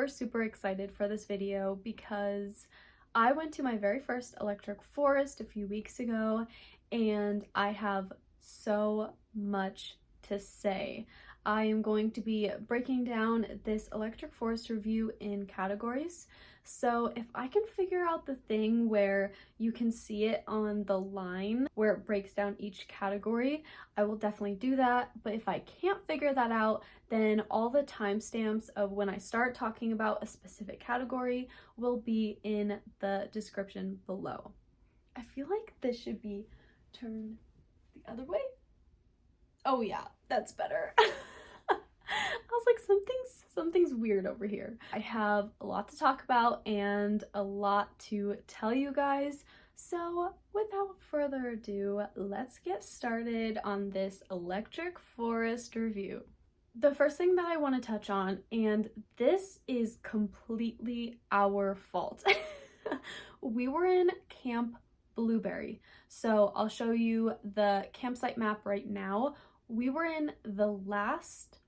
super excited for this video because I went to my very first electric forest a few weeks ago and I have so much to say. I am going to be breaking down this electric forest review in categories. So if I can figure out the thing where you can see it on the line where it breaks down each category, I will definitely do that. But if I can't figure that out, then all the timestamps of when I start talking about a specific category will be in the description below. I feel like this should be turned the other way. Oh yeah, that's better. I was like, something's weird over here. I have a lot to talk about and a lot to tell you guys. So without further ado, let's get started on this electric forest review. The first thing that I want to touch on, and this is completely our fault. We were in Camp Blueberry. So I'll show you the campsite map right now. We were in the last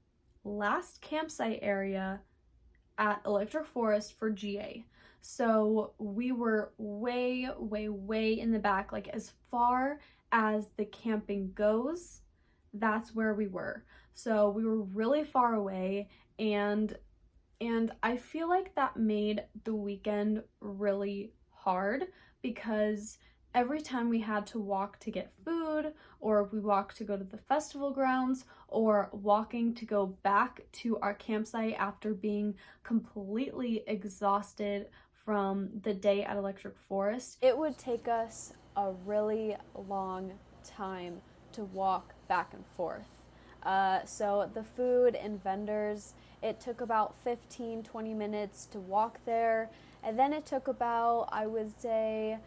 campsite area at Electric Forest for GA. So we were way in the back, like as far as the camping goes, that's where we were. So we were really far away, and I feel like that made the weekend really hard because every time we had to walk to get food, or we walked to go to the festival grounds, or walking to go back to our campsite after being completely exhausted from the day at Electric Forest, it would take us a really long time to walk back and forth. So the food and vendors, it took about 15-20 minutes to walk there, and then it took about, I would say,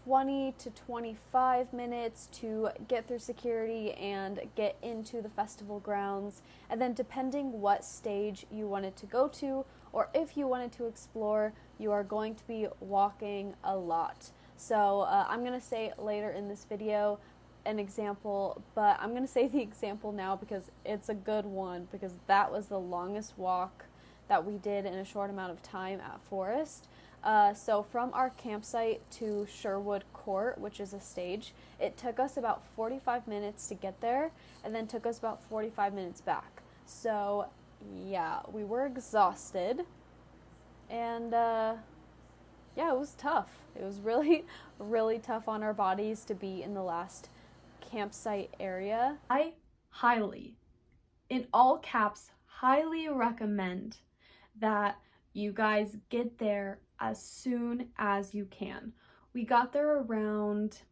20 to 25 minutes to get through security and get into the festival grounds. And then depending what stage you wanted to go to, or if you wanted to explore, you are going to be walking a lot. So I'm going to say later in this video an example, but I'm going to say the example now because it's a good one, because that was the longest walk that we did in a short amount of time at Forest. So from our campsite to Sherwood Court, which is a stage, it took us about 45 minutes to get there, and then took us about 45 minutes back. So yeah, we were exhausted, and yeah, it was tough. It was really tough on our bodies to be in the last campsite area. I highly, in all caps, highly recommend that you guys get there as soon as you can. We got there around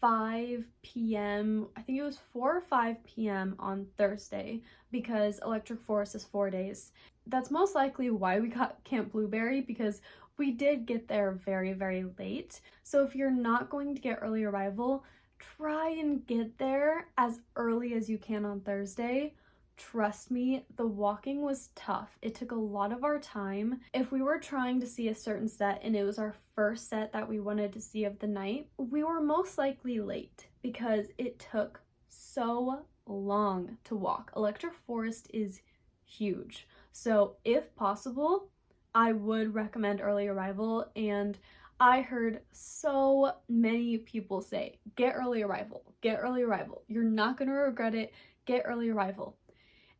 5 p.m. I think it was 4 or 5 p.m. on Thursday, because Electric Forest is 4 days. That's most likely why we got Camp Blueberry, because we did get there very late. So if you're not going to get early arrival, try and get there as early as you can on Thursday. Trust me, the walking was tough. It took a lot of our time. If we were trying to see a certain set and it was our first set that we wanted to see of the night, we were most likely late because it took so long to walk. Electric Forest is huge. So if possible, I would recommend early arrival, and I heard so many people say, get early arrival, get early arrival. You're not gonna regret it, get early arrival.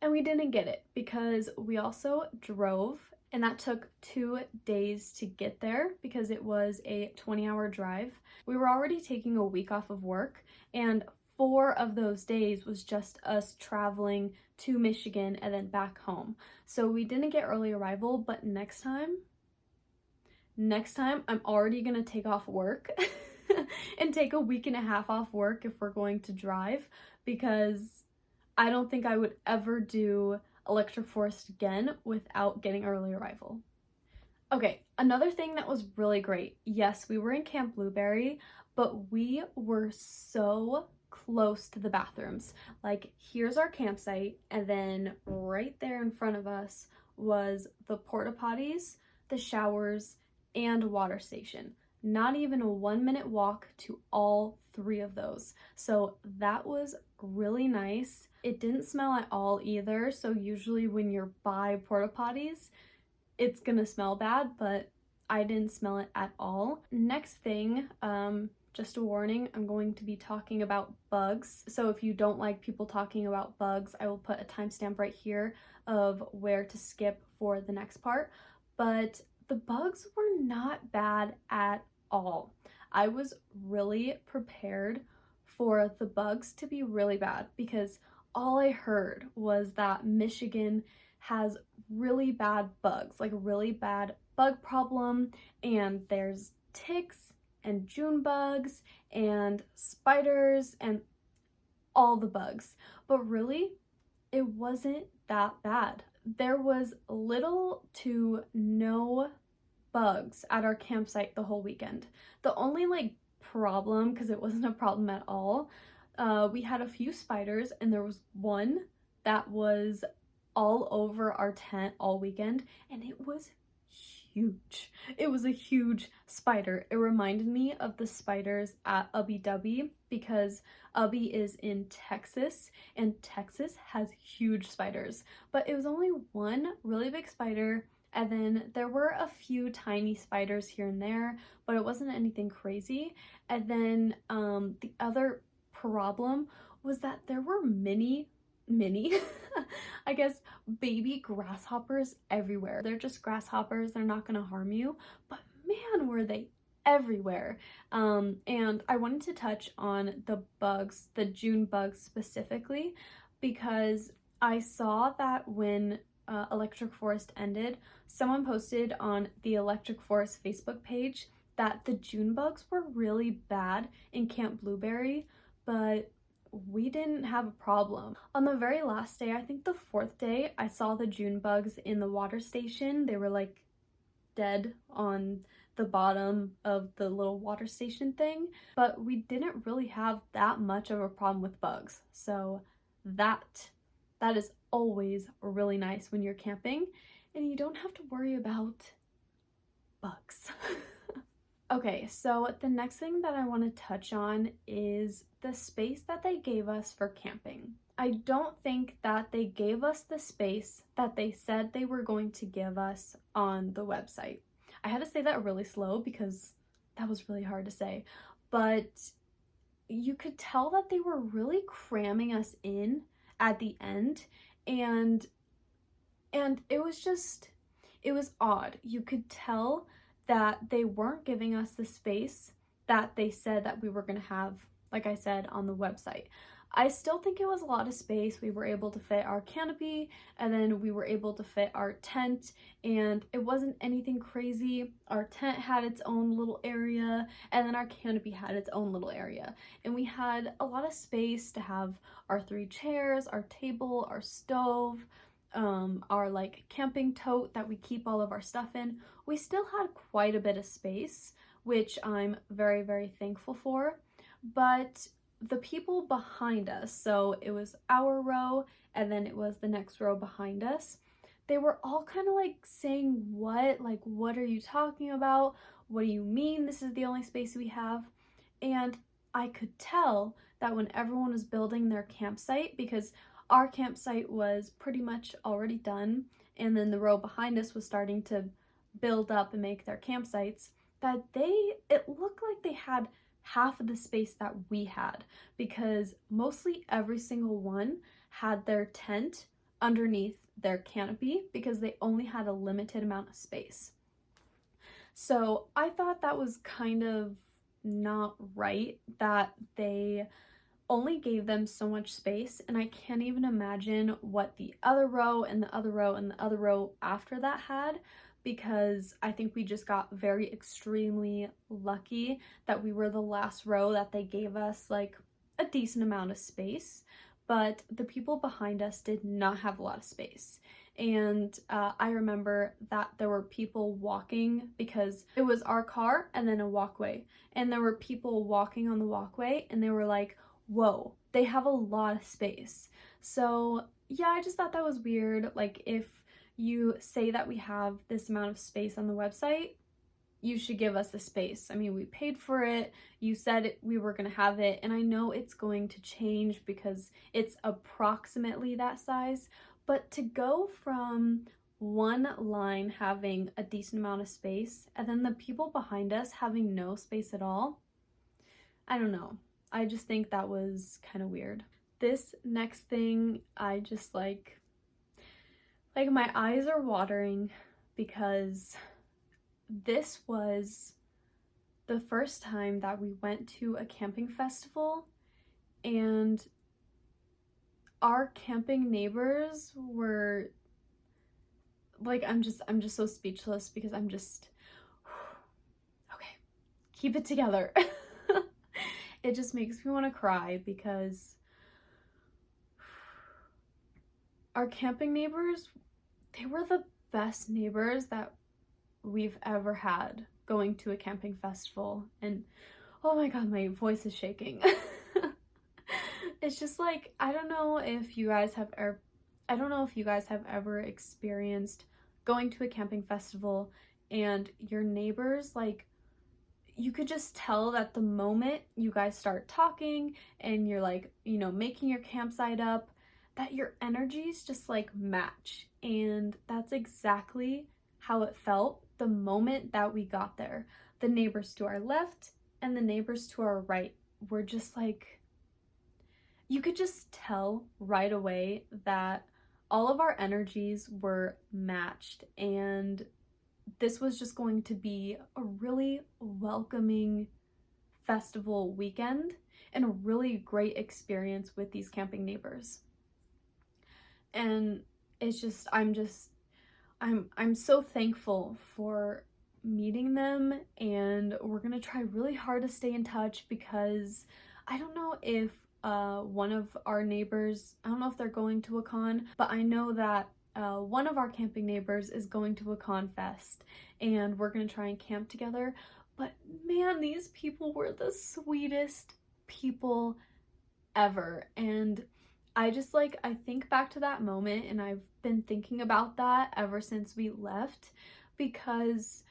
And we didn't get it because we also drove, and that took 2 days to get there because it was a 20-hour drive. We were already taking a week off of work, and 4 of those days was just us traveling to Michigan and then back home. So we didn't get early arrival, but next time I'm already gonna take off work and take a week and a half off work if we're going to drive, because I don't think I would ever do Electric Forest again without getting early arrival. Okay, another thing that was really great. Yes, we were in Camp Blueberry, but we were so close to the bathrooms. Like, here's our campsite, and then right there in front of us was the porta potties, the showers, and water station. Not even a 1-minute walk to all 3 of those. So that was really nice. It didn't smell at all either. So usually when you're by porta potties, it's gonna smell bad, but I didn't smell it at all. Next thing, just a warning, I'm going to be talking about bugs. So if you don't like people talking about bugs, I will put a timestamp right here of where to skip for the next part. But the bugs were not bad at all. I was really prepared for the bugs to be really bad because all I heard was that Michigan has really bad bugs, like a really bad bug problem, and there's ticks and June bugs and spiders and all the bugs. But really, it wasn't that bad. There was little to no bugs at our campsite the whole weekend. The only like problem, because it wasn't a problem at all, we had a few spiders, and there was one that was all over our tent all weekend, and it was huge. It was a huge spider. It reminded me of the spiders at Ubby Dubby because Ubby is in Texas, and Texas has huge spiders. But it was only one really big spider, and then there were a few tiny spiders here and there, but it wasn't anything crazy. And then the other problem was that there were mini I guess baby grasshoppers everywhere. They're just grasshoppers, they're not gonna harm you, but man, were they everywhere. And I wanted to touch on the bugs, the June bugs specifically, because I saw that when Electric Forest ended, someone posted on the Electric Forest Facebook page that the June bugs were really bad in Camp Blueberry, but we didn't have a problem. On the very last day, I think the 4th day, I saw the June bugs in the water station. They were like dead on the bottom of the little water station thing, but we didn't really have that much of a problem with bugs. So that is always really nice when you're camping and you don't have to worry about bugs. Okay, so the next thing that I want to touch on is the space that they gave us for camping. I don't think that they gave us the space that they said they were going to give us on the website. I had to say that really slow because that was really hard to say, but you could tell that they were really cramming us in at the end, and it was odd. You could tell that they weren't giving us the space that they said that we were going to have, like I said, on the website. I still think it was a lot of space. We were able to fit our canopy, and then we were able to fit our tent, and it wasn't anything crazy. Our tent had its own little area, and then our canopy had its own little area. And we had a lot of space to have our 3 chairs, our table, our stove, our like camping tote that we keep all of our stuff in. We still had quite a bit of space, which I'm very, very thankful for. But the people behind us, so it was our row and then it was the next row behind us, they were all kind of like saying, what are you talking about? What do you mean this is the only space we have? And I could tell that when everyone was building their campsite, because our campsite was pretty much already done, and then the row behind us was starting to build up and make their campsites, that it looked like they had half of the space that we had, because mostly every single one had their tent underneath their canopy because they only had a limited amount of space. So I thought that was kind of not right that they only gave them so much space, and I can't even imagine what the other row and the other row and the other row after that had, because I think we just got very extremely lucky that we were the last row that they gave us like a decent amount of space. But the people behind us did not have a lot of space. And I remember that there were people walking, because it was our car and then a walkway, and there were people walking on the walkway, and they were like, whoa, they have a lot of space. So yeah, I just thought that was weird. Like, if you say that we have this amount of space on the website, you should give us the space. I mean, we paid for it, you said we were gonna have it, and I know it's going to change because it's approximately that size, but to go from one line having a decent amount of space and then the people behind us having no space at all. I don't know. I just think that was kind of weird. This next thing, I just like my eyes are watering because this was the first time that we went to a camping festival, and our camping neighbors were like, I'm just so speechless because I'm just okay, keep it together. It just makes me want to cry because our camping neighbors, they were the best neighbors that we've ever had going to a camping festival. And oh my god, my voice is shaking. It's just like, I don't know if you guys have ever experienced going to a camping festival and your neighbors, like, you could just tell that the moment you guys start talking and you're like, you know, making your campsite up, that your energies just like match. And that's exactly how it felt the moment that we got there. The neighbors to our left and the neighbors to our right were just like, you could just tell right away that all of our energies were matched, and this was just going to be a really welcoming festival weekend and a really great experience with these camping neighbors. And it's just, I'm so thankful for meeting them, and we're gonna try really hard to stay in touch because I don't know if one of our neighbors, I don't know if they're going to a con, but I know that one of our camping neighbors is going to a con fest, and we're gonna try and camp together. But man, these people were the sweetest people ever. And I just like, I think back to that moment, and I've been thinking about that ever since we left, because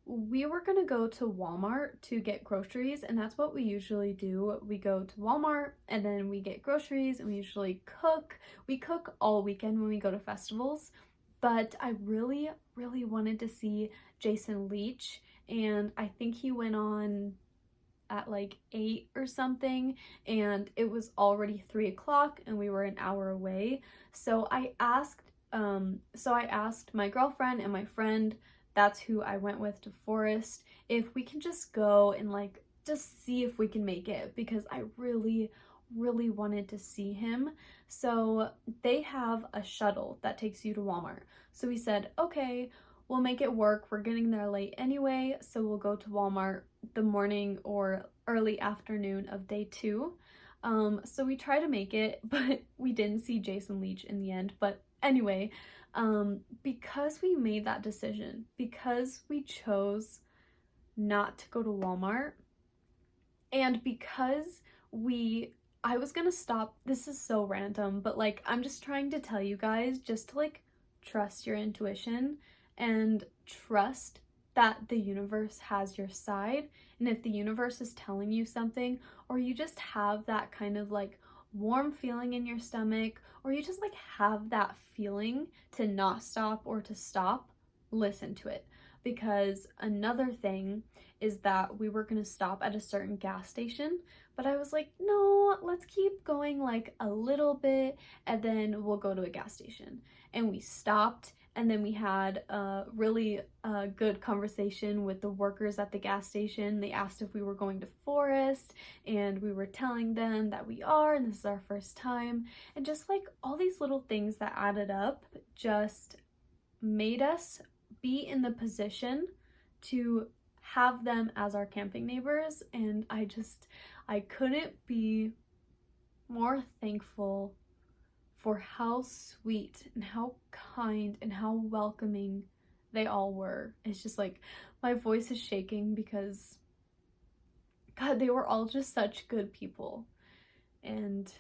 we were gonna go to Walmart to get groceries, and that's what we usually do. We go to Walmart and then we get groceries, and we usually cook. We cook all weekend when we go to festivals. But I really, really wanted to see Jason Leach, and I think he went on at like 8 or something, and it was already 3 o'clock and we were an hour away. So I asked my girlfriend and my friend, that's who I went with to Forest, if we can just go and like just see if we can make it, because I really, really wanted to see him. So they have a shuttle that takes you to Walmart. So we said, okay, we'll make it work. We're getting there late anyway, so we'll go to Walmart the morning or early afternoon of day 2. So we try to make it, but we didn't see Jason Leach in the end. But anyway, because we made that decision, because we chose not to go to Walmart, and because I was gonna stop, this is so random, but like, I'm just trying to tell you guys just to like trust your intuition and trust that the universe has your side. And if the universe is telling you something, or you just have that kind of like warm feeling in your stomach, or you just like have that feeling to not stop or to stop, listen to it. Because another thing is that we were gonna stop at a certain gas station, but I was like, no, let's keep going like a little bit and then we'll go to a gas station. And we stopped, and then we had a really good conversation with the workers at the gas station. They asked if we were going to Forest, and we were telling them that we are, and this is our first time. And just like all these little things that added up just made us be in the position to have them as our camping neighbors. And I couldn't be more thankful for how sweet and how kind and how welcoming they all were. It's just like, my voice is shaking because, God, they were all just such good people. And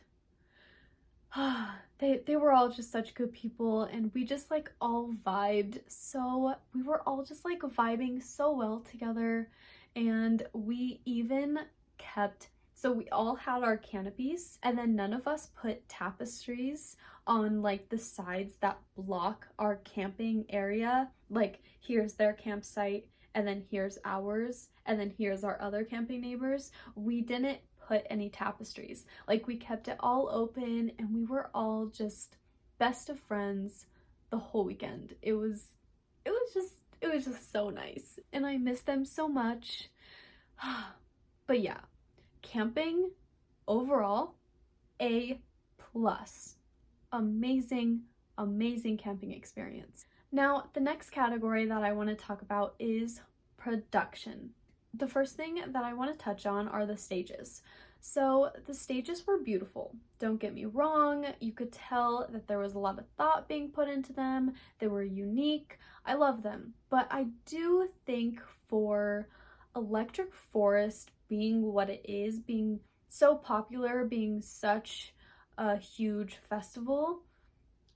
they were all just such good people, and we just like all vibed. So we were all just like vibing so well together, and we even kept So we all had our canopies, and then none of us put tapestries on like the sides that block our camping area. Like here's their campsite, and then here's ours, and then here's our other camping neighbors. We didn't put any tapestries. Like we kept it all open, and we were all just best of friends the whole weekend. It was just so nice, and I miss them so much. But yeah, camping overall, A plus. Amazing, amazing camping experience. Now, the next category that I want to talk about is production. The first thing that I want to touch on are the stages. So the stages were beautiful. Don't get me wrong, you could tell that there was a lot of thought being put into them. They were unique. I love them. But I do think for Electric Forest being what it is, being so popular, being such a huge festival,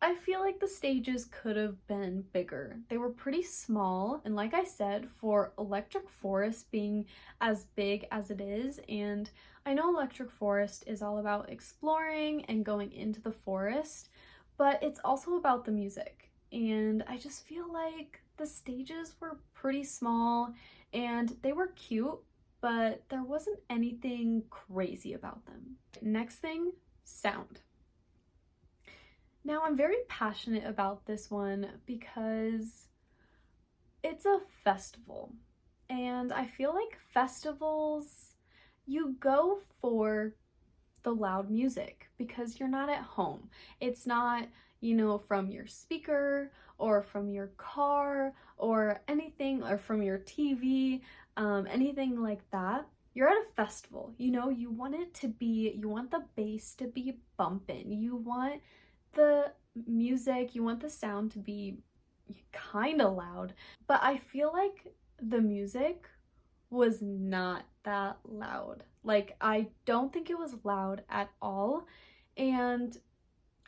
I feel like the stages could have been bigger. They were pretty small, and like I said, for Electric Forest being as big as it is, and I know Electric Forest is all about exploring and going into the forest, but it's also about the music, and I just feel like the stages were pretty small, and they were cute, but there wasn't anything crazy about them. Next thing, sound. Now, I'm very passionate about this one because it's a festival, and I feel like festivals, you go for the loud music because you're not at home. It's not, you know, from your speaker or from your car or anything, or from your TV, anything like that. You're at a festival, you know, you want it to be, you want the bass to be bumping, you want the music, you want the sound to be kind of loud, but I feel like the music was not that loud. Like, I don't think it was loud at all, and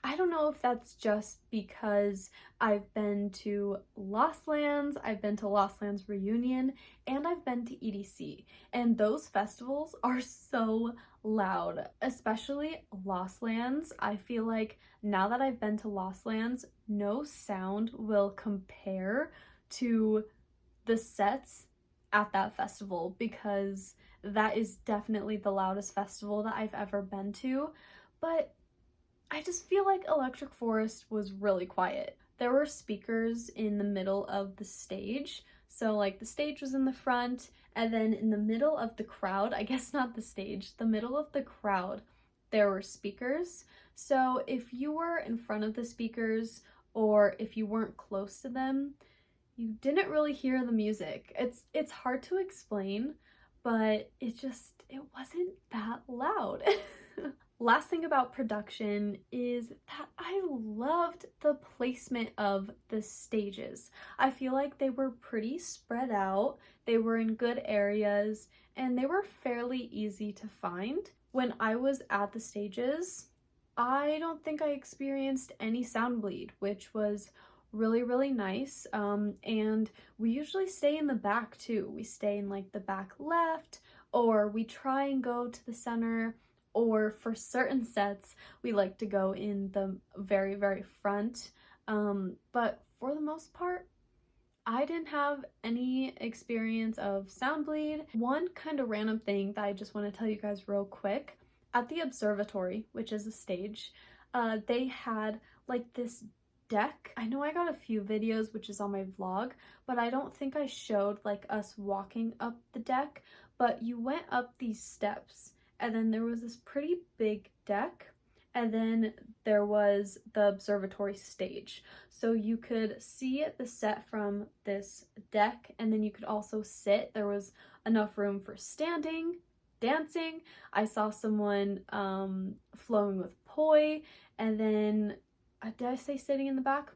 I don't know if that's just because I've been to Lost Lands, I've been to Lost Lands Reunion, and I've been to EDC, and those festivals are so loud, especially Lost Lands. I feel like now that I've been to Lost Lands, no sound will compare to the sets at that festival, because that is definitely the loudest festival that I've ever been to. But I just feel like Electric Forest was really quiet. There were speakers in the middle of the stage. So like the stage was in the front, and then in the middle of the crowd, I guess not the stage, the middle of the crowd, there were speakers. So if you were in front of the speakers, or if you weren't close to them, you didn't really hear the music. It's hard to explain, but it wasn't that loud. Last thing about production is that I loved the placement of the stages. I feel like they were pretty spread out, they were in good areas, and they were fairly easy to find. When I was at the stages, I don't think I experienced any sound bleed, which was really, really nice. And we usually stay in the back too. We stay in like the back left, or we try and go to the center, or for certain sets, we like to go in the very, very front. But for the most part, I didn't have any experience of sound bleed. One kind of random thing that I just want to tell you guys real quick, at the observatory, which is a stage, they had like this deck. I know I got a few videos, which is on my vlog, but I don't think I showed like us walking up the deck, but you went up these steps, and then there was this pretty big deck, and then there was the observatory stage. So you could see the set from this deck, and then you could also sit. There was enough room for standing, dancing. I saw someone flowing with poi, and then, did I say sitting in the back?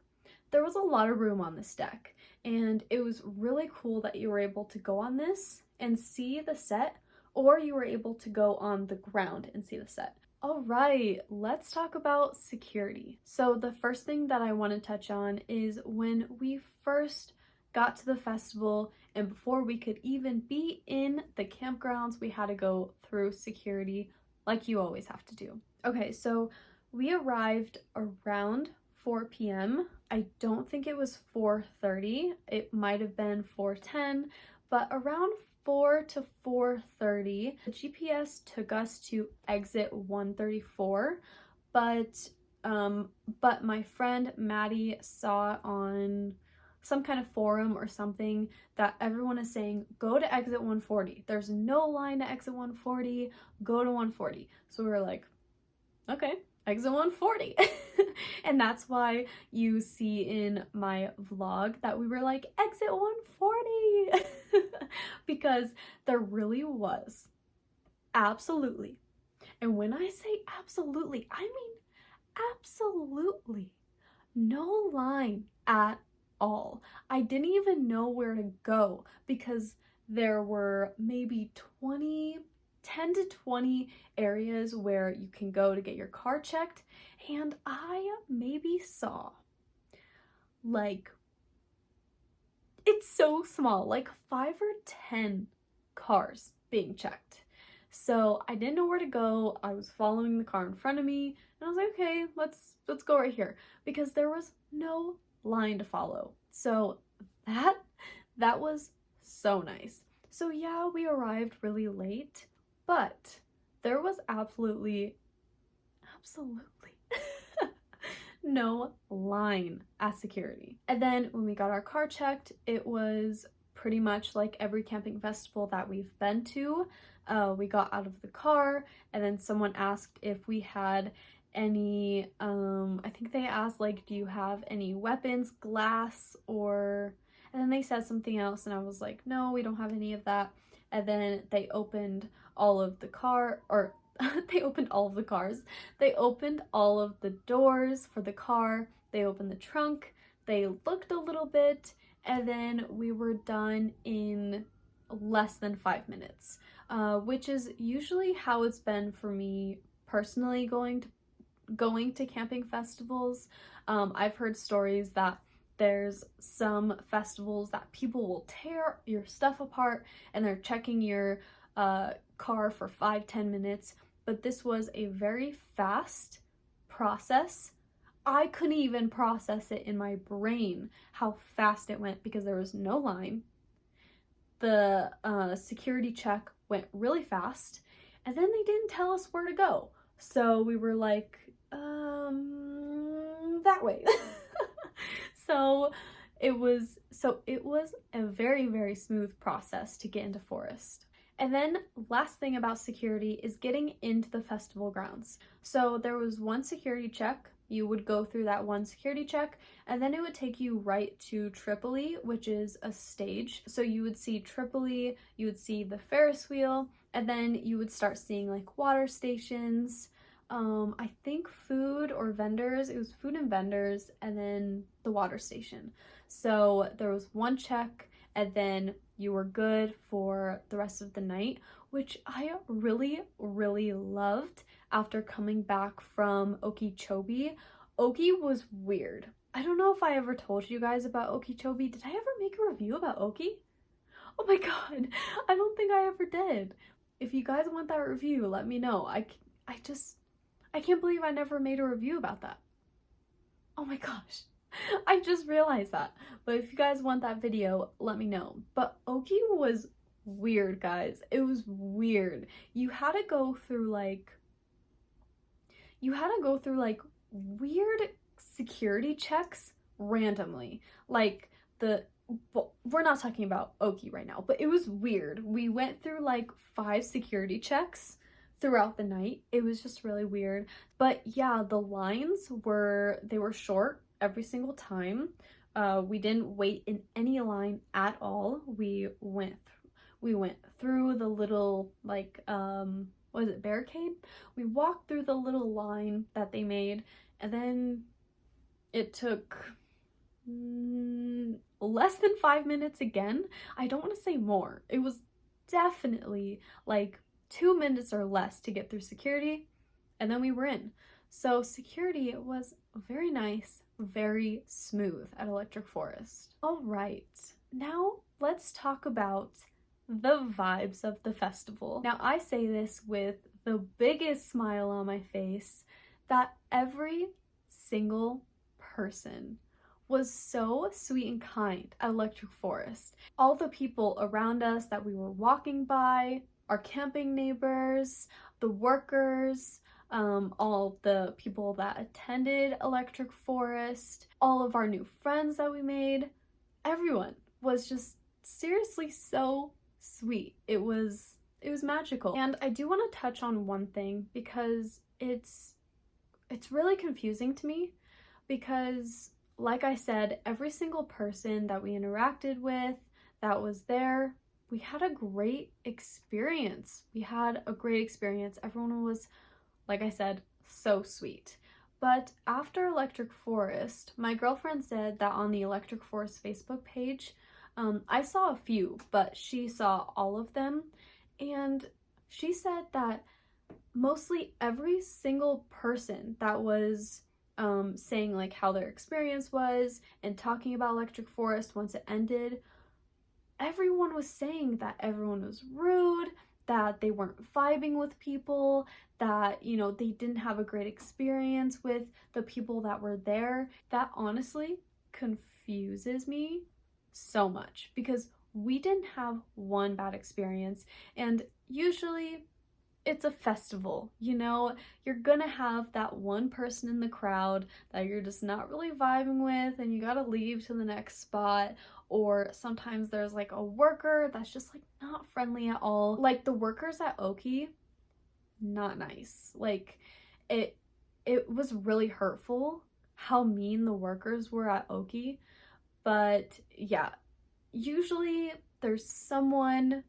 There was a lot of room on this deck, and it was really cool that you were able to go on this and see the set, or you were able to go on the ground and see the set. All right, let's talk about security. So the first thing that I want to touch on is when we first got to the festival, and before we could even be in the campgrounds, we had to go through security like you always have to do. Okay, so we arrived around 4 p.m. I don't think it was 4:30. It might have been 4:10, but around 4 to 4:30, the GPS took us to exit 134, but my friend Maddie saw on some kind of forum or something that everyone is saying, go to exit 140. There's no line to exit 140, go to 140. So we were like, okay, exit 140. And that's why you see in my vlog that we were like, exit 140. Because there really was absolutely, and when I say absolutely, I mean absolutely no line at all. I didn't even know where to go because there were maybe 10 to 20 areas where you can go to get your car checked, and I maybe saw, like, it's so small, like 5 or 10 cars being checked. So I didn't know where to go. I was following the car in front of me, and I was like, okay, let's go right here, because there was no line to follow. So that was so nice. So yeah, we arrived really late, but there was absolutely no line at security. And then when we got our car checked, it was pretty much like every camping festival that we've been to. We got out of the car, and then someone asked if we had any, I think they asked, like, do you have any weapons, glass, or, and then they said something else, and I was like, no, we don't have any of that. And then they opened all of the car, or they opened all of the cars. They opened all of the doors for the car. They opened the trunk. They looked a little bit, and then we were done in less than 5 minutes, which is usually how it's been for me personally going to camping festivals. I've heard stories that there's some festivals that people will tear your stuff apart and they're checking your car for 5-10 minutes, but this was a very fast process. I couldn't even process it in my brain how fast it went because there was no line. The security check went really fast, and then they didn't tell us where to go. So we were like, that way. So it was a very, very smooth process to get into Forest. And then last thing about security is getting into the festival grounds. So there was one security check. You would go through that one security check, and then it would take you right to Tripoli, which is a stage. So you would see Tripoli, you would see the Ferris wheel, and then you would start seeing like water stations, I think food or vendors. It was food and vendors, and then the water station. So there was one check, and then you were good for the rest of the night, which I really, really loved after coming back from Okeechobee. Okie was weird. I don't know if I ever told you guys about Okeechobee. Did I ever make a review about Okie? Oh my god, I don't think I ever did. If you guys want that review, let me know. I can't believe I never made a review about that. Oh my gosh. I just realized that. But if you guys want that video, let me know. But Okie was weird, guys. It was weird. You had to go through like weird security checks randomly. Like we're not talking about Okie right now, but it was weird. We went through like 5 security checks throughout the night. It was just really weird. But yeah, the lines were short every single time. We didn't wait in any line at all. We went through the little like what is it, barricade? We walked through the little line that they made, and then it took less than 5 minutes again. I don't want to say more. It was definitely like 2 minutes or less to get through security, and then we were in. So security was very nice, very smooth at Electric Forest. All right, now let's talk about the vibes of the festival. Now, I say this with the biggest smile on my face that every single person was so sweet and kind at Electric Forest. All the people around us that we were walking by, our camping neighbors, the workers, all the people that attended Electric Forest, all of our new friends that we made, everyone was just seriously so sweet. It was magical. And I do want to touch on one thing because it's really confusing to me because, like I said, every single person that we interacted with that was there, we had a great experience. Everyone was, like I said, so sweet. But after Electric Forest, my girlfriend said that on the Electric Forest Facebook page, I saw a few, but she saw all of them, and she said that mostly every single person that was saying like how their experience was and talking about Electric Forest once it ended, everyone was saying that everyone was rude, that they weren't vibing with people, that, you know, they didn't have a great experience with the people that were there. That honestly confuses me so much because we didn't have one bad experience, and usually it's a festival, you know, you're gonna have that one person in the crowd that you're just not really vibing with and you gotta leave to the next spot, or sometimes there's like a worker that's just like not friendly at all. Like the workers at Oki, not nice. Like it was really hurtful how mean the workers were at Oki. But yeah, usually there's someone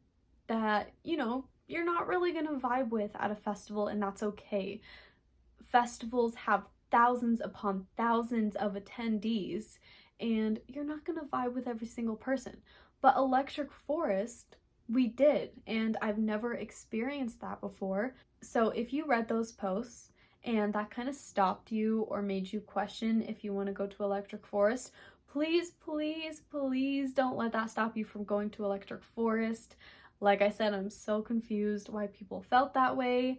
that, you know, you're not really gonna vibe with at a festival, and that's okay. Festivals have thousands upon thousands of attendees, and you're not gonna vibe with every single person. But Electric Forest, we did, and I've never experienced that before. So if you read those posts and that kind of stopped you or made you question if you want to go to Electric Forest, please, please, please don't let that stop you from going to Electric Forest. Like I said, I'm so confused why people felt that way,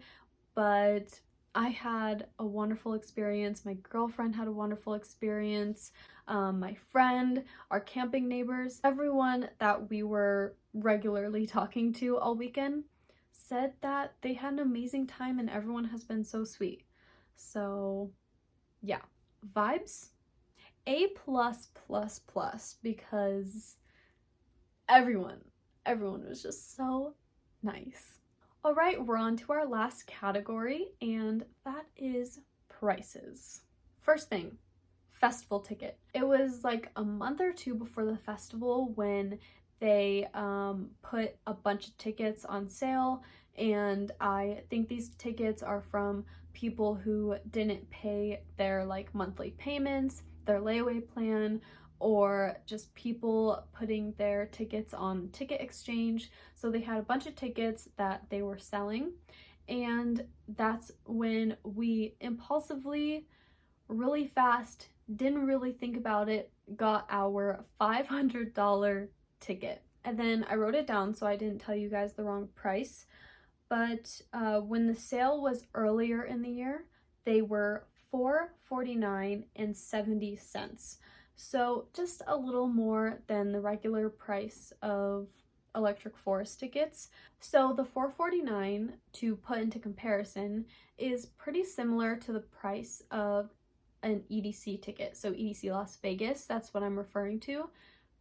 but I had a wonderful experience. My girlfriend had a wonderful experience. My friend, our camping neighbors, everyone that we were regularly talking to all weekend said that they had an amazing time and everyone has been so sweet. So yeah, vibes, A+++, because everyone was just so nice. All right, we're on to our last category, and that is prices. First thing, festival ticket. It was like a month or two before the festival when they put a bunch of tickets on sale, and I think these tickets are from people who didn't pay their like monthly payments, their layaway plan, or just people putting their tickets on ticket exchange. So they had a bunch of tickets that they were selling, and that's when we impulsively, really fast, didn't really think about it, got our $500 ticket. And then I wrote it down so I didn't tell you guys the wrong price, but when the sale was earlier in the year, they were $449.70. So just a little more than the regular price of Electric Forest tickets. So the $449, to put into comparison, is pretty similar to the price of an EDC ticket. So EDC Las Vegas, that's what I'm referring to.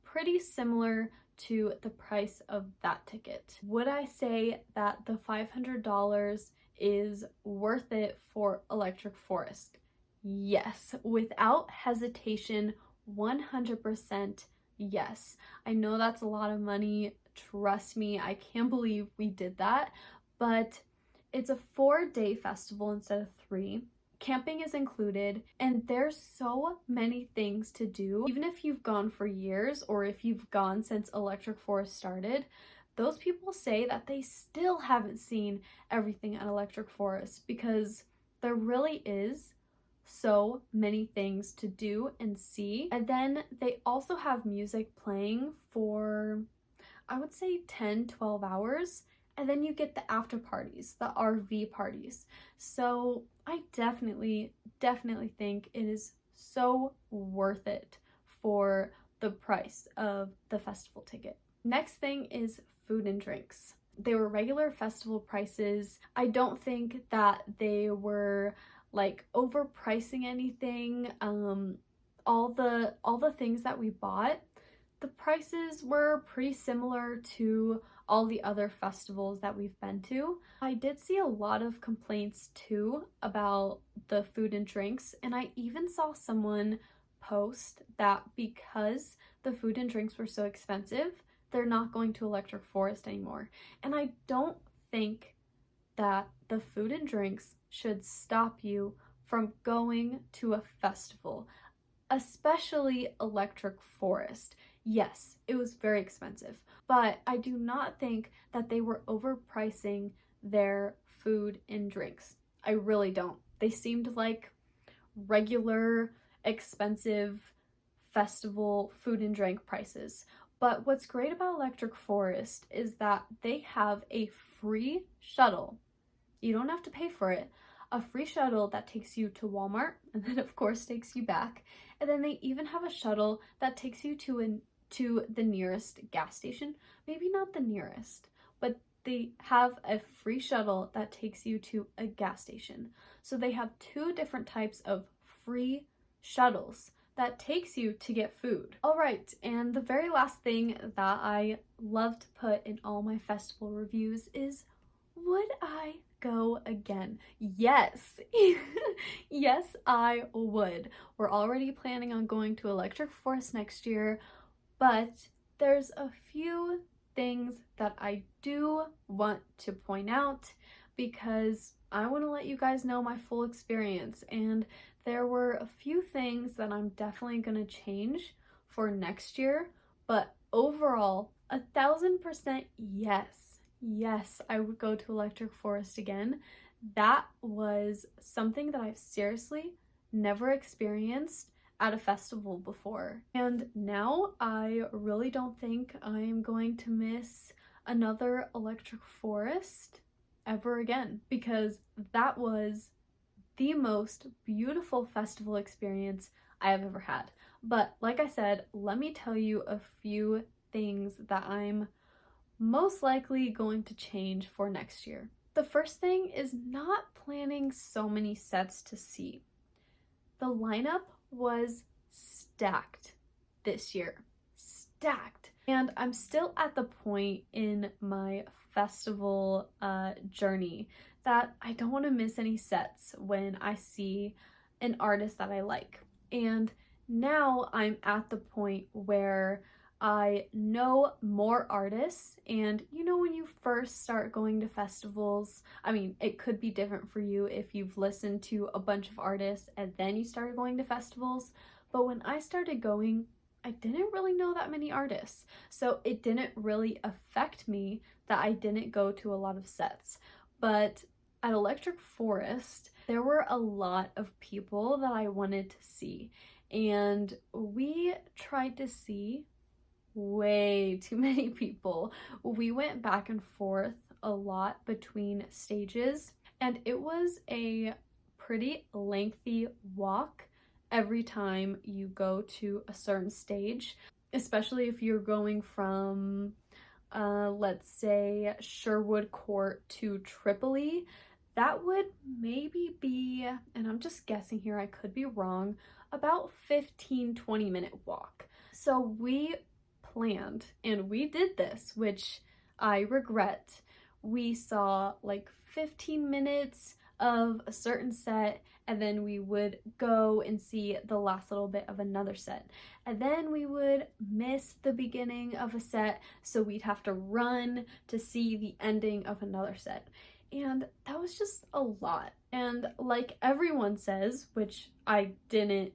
Pretty similar to the price of that ticket. Would I say that the $500 is worth it for Electric Forest? Yes, without hesitation, 100% yes. I know that's a lot of money. Trust me, I can't believe we did that, but it's a 4-day festival instead of 3. Camping is included, and there's so many things to do. Even if you've gone for years or if you've gone since Electric Forest started, those people say that they still haven't seen everything at Electric Forest because there really is so many things to do and see. And then they also have music playing for, I would say 10-12 hours. And then you get the after parties, the RV parties. So I definitely think it is so worth it for the price of the festival ticket. Next thing is food and drinks. They were regular festival prices. I don't think that they were like overpricing anything. All the things that we bought, the prices were pretty similar to all the other festivals that we've been to. I did see a lot of complaints too about the food and drinks, and I even saw someone post that because the food and drinks were so expensive, they're not going to Electric Forest anymore. And I don't think that the food and drinks should stop you from going to a festival, especially Electric Forest. Yes, it was very expensive, but I do not think that they were overpricing their food and drinks. I really don't. They seemed like regular, expensive festival food and drink prices. But what's great about Electric Forest is that they have a free shuttle. You don't have to pay for it. A free shuttle that takes you to Walmart and then of course takes you back. And then they even have a shuttle that takes you to the nearest gas station. Maybe not the nearest, but they have a free shuttle that takes you to a gas station. So they have two different types of free shuttles that takes you to get food. All right, and the very last thing that I love to put in all my festival reviews is, would I go again? Yes. Yes, I would. We're already planning on going to Electric Forest next year, but there's a few things that I do want to point out because I want to let you guys know my full experience, and there were a few things that I'm definitely going to change for next year, but overall, 1000% yes. Yes, I would go to Electric Forest again. That was something that I've seriously never experienced at a festival before. And now I really don't think I'm going to miss another Electric Forest ever again, because that was the most beautiful festival experience I have ever had. But like I said, let me tell you a few things that I'm most likely going to change for next year. The first thing is not planning so many sets to see. The lineup was stacked this year. Stacked. And I'm still at the point in my festival journey that I don't want to miss any sets when I see an artist that I like. And now I'm at the point where I know more artists, and you know, when you first start going to festivals, I mean, it could be different for you if you've listened to a bunch of artists and then you started going to festivals, but when I started going, I didn't really know that many artists, so it didn't really affect me that I didn't go to a lot of sets. But at Electric Forest, there were a lot of people that I wanted to see, and we tried to see way too many people. We went back and forth a lot between stages, and it was a pretty lengthy walk every time you go to a certain stage, especially if you're going from let's say Sherwood Court to Tripoli. That would maybe be, and I'm just guessing here, I could be wrong, about 15-20 minute walk. So we planned and we did this, which I regret. We saw like 15 minutes of a certain set, and then we would go and see the last little bit of another set, and then we would miss the beginning of a set, so we'd have to run to see the ending of another set. And that was just a lot. And like everyone says, which I didn't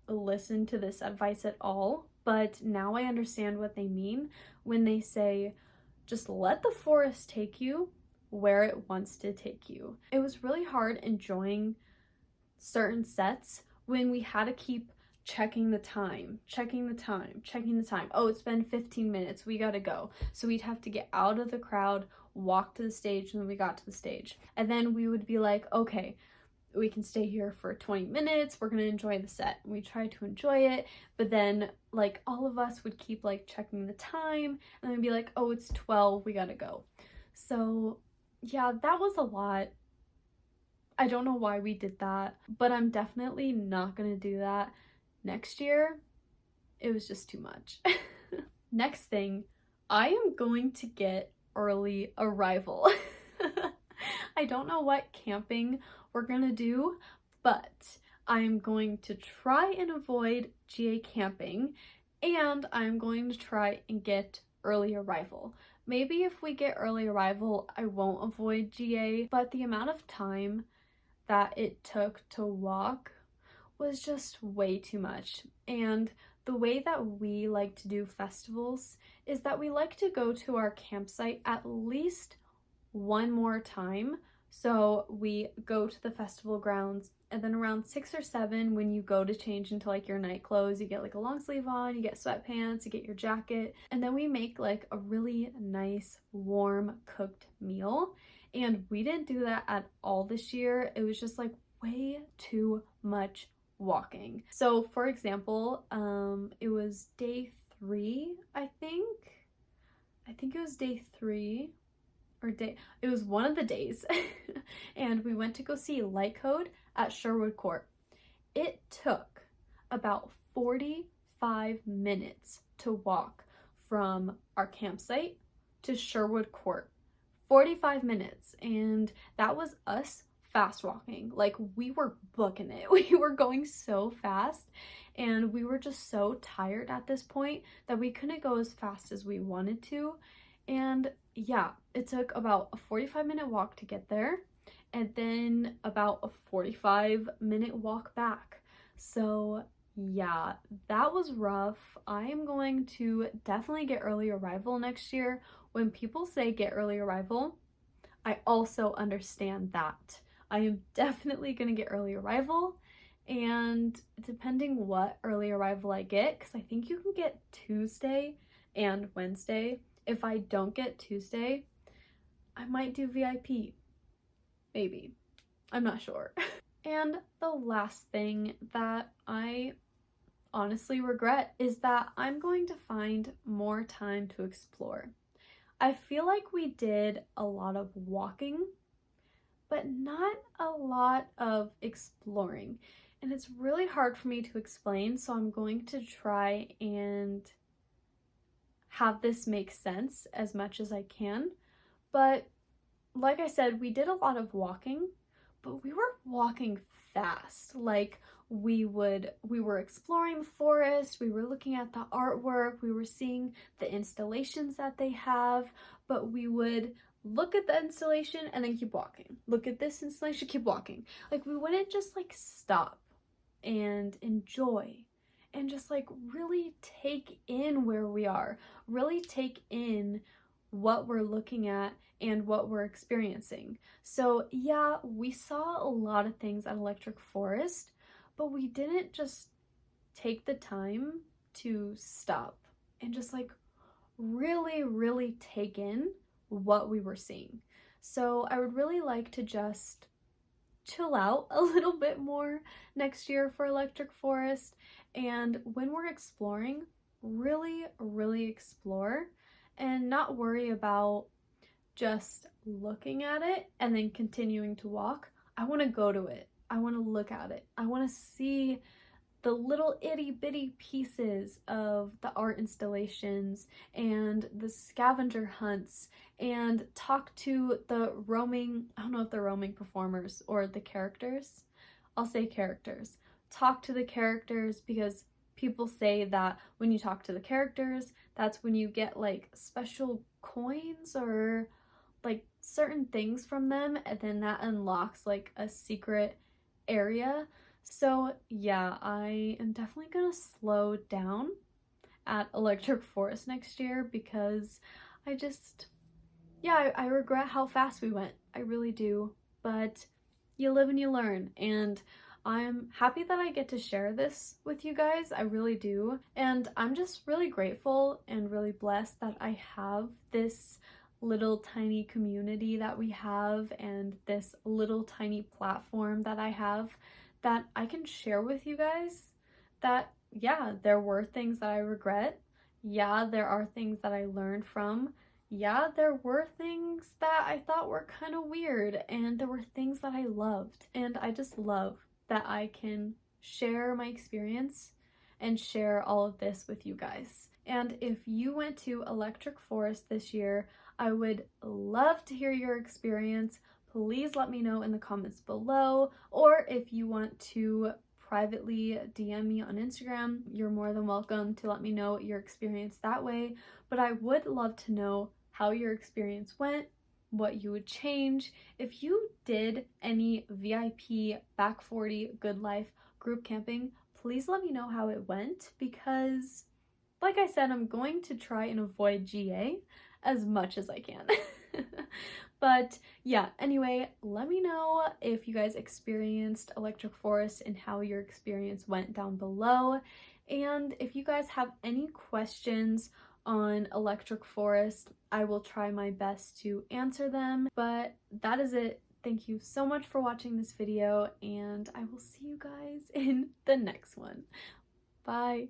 listen to this advice at all, but now I understand what they mean when they say, just let the forest take you where it wants to take you. It was really hard enjoying certain sets when we had to keep checking the time, checking the time, checking the time. Oh, it's been 15 minutes, we gotta go. So we'd have to get out of the crowd, walk to the stage, and then we got to the stage. And then we would be like, okay, we can stay here for 20 minutes, we're gonna enjoy the set. And we tried to enjoy it, but then like all of us would keep like checking the time and then be like, oh, it's 12, we gotta go. So yeah, that was a lot. I don't know why we did that, but I'm definitely not gonna do that next year. It was just too much. Next thing, I am going to get early arrival. I don't know what camping we're gonna do, but I'm going to try and avoid GA camping, and I'm going to try and get early arrival. Maybe if we get early arrival, I won't avoid GA, but the amount of time that it took to walk was just way too much. And the way that we like to do festivals is that we like to go to our campsite at least one more time. So we go to the festival grounds, and then around 6 or 7, when you go to change into like your night clothes, you get like a long sleeve on, you get sweatpants, you get your jacket, and then we make like a really nice warm cooked meal. And we didn't do that at all this year. It was just like way too much walking. So for example, it was day 3, I think it was day 3 or it was one of the days. And we went to go see Light Code at Sherwood Court. It took about 45 minutes to walk from our campsite to Sherwood Court. 45 minutes, and that was us fast walking. Like, we were booking it. We were going so fast, and we were just so tired at this point that we couldn't go as fast as we wanted to. And yeah, it took about a 45-minute walk to get there, and then about a 45-minute walk back. So yeah, that was rough. I am going to definitely get early arrival next year. When people say get early arrival, I also understand that. I am definitely going to get early arrival, and depending what early arrival I get, because I think you can get Tuesday and Wednesday. If I don't get Tuesday, I might do VIP. Maybe. I'm not sure. And the last thing that I honestly regret is that I'm going to find more time to explore. I feel like we did a lot of walking, but not a lot of exploring. And it's really hard for me to explain, so I'm going to try and have this make sense as much as I can. But like I said, we did a lot of walking, but we were walking fast. Like, we were exploring the forest, we were looking at the artwork, we were seeing the installations that they have, but we would look at the installation and then keep walking. Look at this installation, keep walking. Like, we wouldn't just like stop and enjoy and just like really take in where we are, really take in what we're looking at and what we're experiencing. So yeah, we saw a lot of things at Electric Forest, but we didn't just take the time to stop and just like really take in what we were seeing. So I would really like to just chill out a little bit more next year for Electric Forest, and when we're exploring, really explore and not worry about just looking at it and then continuing to walk. I want to go to it. I want to look at it. I want to see the little itty bitty pieces of the art installations and the scavenger hunts, and talk to the roaming, I don't know if they're roaming performers or the characters. I'll say characters. Talk to the characters, because people say that when you talk to the characters, that's when you get like special coins or like certain things from them, and then that unlocks like a secret area. So yeah, I am definitely gonna slow down at Electric Forest next year, because I regret how fast we went. I really do. But you live and you learn, and I'm happy that I get to share this with you guys. I really do. And I'm just really grateful and really blessed that I have this little tiny community that we have and this little tiny platform that I have that I can share with you guys that, yeah, there were things that I regret. Yeah, there are things that I learned from. Yeah, there were things that I thought were kind of weird, and there were things that I loved. And I just love that I can share my experience and share all of this with you guys. And if you went to Electric Forest this year, I would love to hear your experience. Please let me know in the comments below, or if you want to privately DM me on Instagram, you're more than welcome to let me know your experience that way. But I would love to know how your experience went, what you would change. If you did any VIP Back 40 Good Life group camping, please let me know how it went, because like I said, I'm going to try and avoid GA as much as I can. But yeah, anyway, let me know if you guys experienced Electric Forest and how your experience went down below. And if you guys have any questions on Electric Forest, I will try my best to answer them. But that is it. Thank you so much for watching this video, and I will see you guys in the next one. Bye.